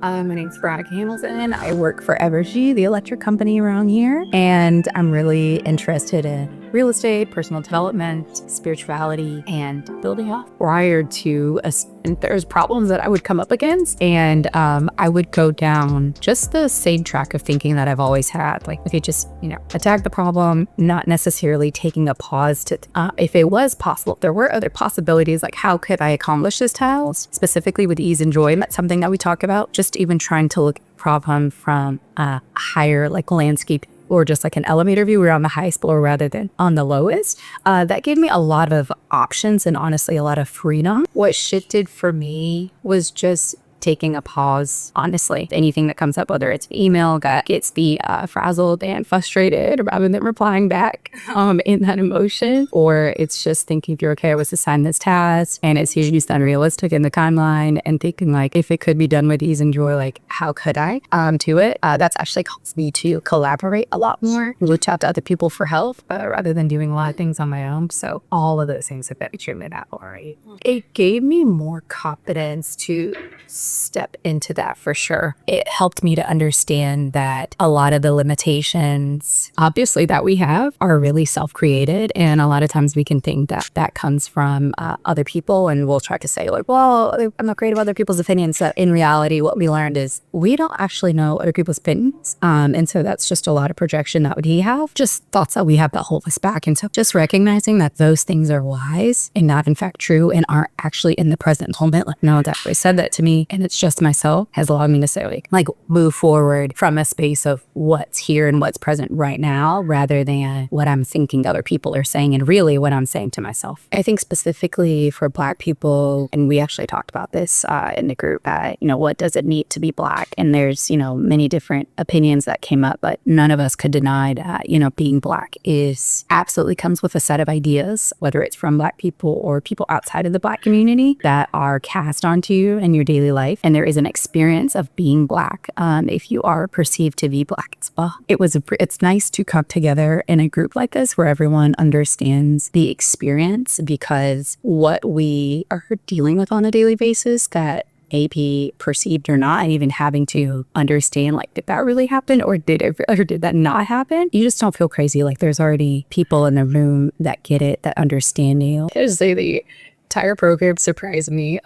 My name's Veronica Hamilton. I work for Evergy, the electric company around here, and I'm really interested in real estate, personal development, spirituality, and building off. Prior to and there's problems that I would come up against, and I would go down just the same track of thinking that I've always had. Like, if you just, attack the problem, not necessarily taking a pause to, if it was possible, if there were other possibilities, like how could I accomplish this task, specifically with ease and joy. And that's something that we talk about, just even trying to look at the problem from a higher landscape or just like an elevator view. We're on the highest floor rather than on the lowest. That gave me a lot of options and honestly a lot of freedom. What shifted for me was just taking a pause. Honestly, anything that comes up, whether it's an email that gets me frazzled and frustrated rather than replying back in that emotion, or it's just thinking through, okay, I was assigned this task and it's usually unrealistic in the timeline, and thinking if it could be done with ease and joy, how could I to it? That's actually caused me to collaborate a lot more, reach out to other people for help rather than doing a lot of things on my own. So all of those things have been extremely right. It gave me more confidence to step into that for sure. It helped me to understand that a lot of the limitations, obviously, that we have are really self-created. And a lot of times we can think that that comes from other people, and we'll try to say well, I'm not afraid of other people's opinions. So in reality, what we learned is we don't actually know other people's opinions. And so that's just a lot of projection that we have, just thoughts that we have that hold us back. And so just recognizing that those things are lies and not in fact true and aren't actually in the present moment. No, that they said that to me, and it's just myself, has allowed me to say move forward from a space of what's here and what's present right now rather than what I'm thinking other people are saying and really what I'm saying to myself. I think specifically for Black people, and we actually talked about this in the group, what does it need to be Black? And there's, many different opinions that came up, but none of us could deny that, being Black is absolutely comes with a set of ideas, whether it's from Black people or people outside of the Black community that are cast onto you in your daily life. And there is an experience of being Black if you are perceived to be Black as well. It's nice to come together in a group like this where everyone understands the experience, because what we are dealing with on a daily basis that may be perceived or not, and even having to understand did that really happen or did that not happen? You just don't feel crazy. There's already people in the room that get it, that understand you. I just say the entire program surprised me.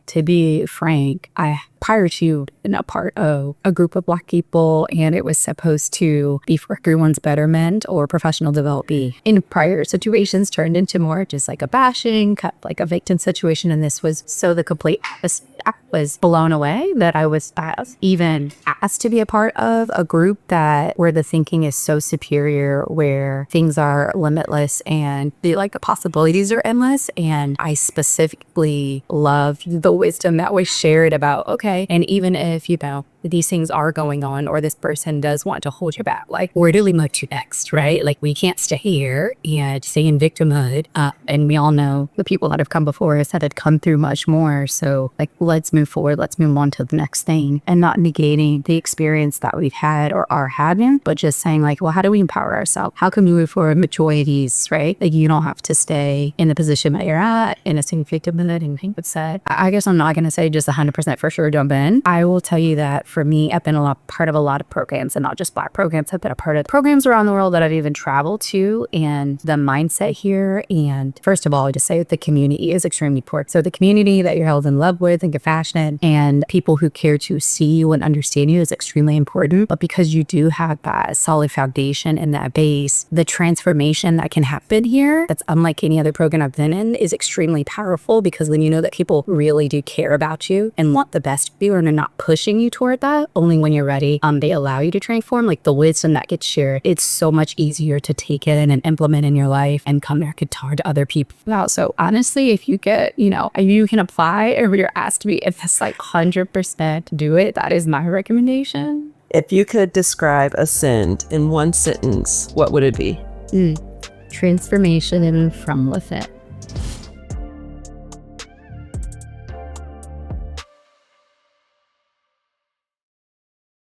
To be frank, prior to being a part of a group of Black people, and it was supposed to be for everyone's betterment or professional development. In prior situations turned into more just a bashing, a victim situation, and this was so the complete opposite. I was blown away that I was even asked to be a part of a group where the thinking is so superior, where things are limitless and the possibilities are endless. And I specifically loved the wisdom that was shared about, okay, and even if, these things are going on, or this person does want to hold you back, where do we move to next, right? We can't stay here and stay in victimhood. And we all know the people that have come before us that had come through much more. So let's move forward. Let's move on to the next thing, and not negating the experience that we've had or are having, but just saying well, how do we empower ourselves? How can we move forward with ease, right? You don't have to stay in the position that you're at in a same victimhood. And think what's said. I guess I'm not going to say just 100% for sure jump in. I will tell you that for me, I've been part of a lot of programs, and not just Black programs. I've been a part of programs around the world that I've even traveled to, and the mindset here. And first of all, I just say that the community is extremely important. So the community that you're held in love with and compassionate, and people who care to see you and understand you is extremely important. But because you do have that solid foundation and that base, the transformation that can happen here, that's unlike any other program I've been in, is extremely powerful, because when you know that people really do care about you and want the best for you, and are not pushing you toward that, only when you're ready, they allow you to transform. The wisdom that gets shared, it's so much easier to take it and implement in your life and come back and talk to other people about. So honestly, if you get, you can apply, or you're asked to be, if it's 100% do it, that is my recommendation. If you could describe Ascend in one sentence, what would it be? Transformation from within.